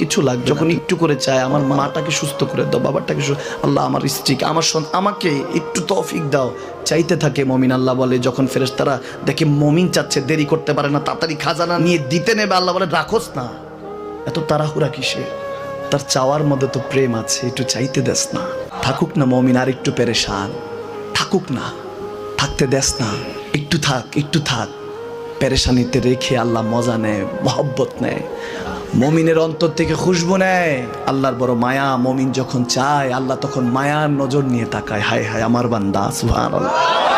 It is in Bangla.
কিছু লাগবে, যখন একটু করে চায় আমার মাটাকে সুস্থ করে দাও, বাবাটাকে আল্লাহ আমার স্ত্রীকে আমার আমাকে একটু তৌফিক দাও, চাইতে থাকে মমিন। আল্লাহ বলে যখন ফেরেশতারা দেখে মমিন চাচ্ছে, দেরি করতে পারে না, তাড়াতাড়ি খাজানা নিয়ে দিতে নেবে, আল্লাহ বলে রাখোস না, এত তাড়াহুড়া কিসে, তার চাওয়ার মধ্যে তো প্রেম আছে, একটু চাইতে দেস না। থাকুক না মমিন আর একটু পেরেশান, থাকুক না, থাকতে দেস না, একটু থাক, একটু থাক। পেরেশানিতে রেখে আল্লাহ মজা নেয়, মহব্বত নেয়, মমিনের অন্তর থেকে খুশবু নেয়। আল্লাহর বড় মায়া, মমিন যখন চায় আল্লাহ তখন মায়ার নজর নিয়ে তাকায়, হায় হায় আমার বান্দা, সুবহানাল্লাহ।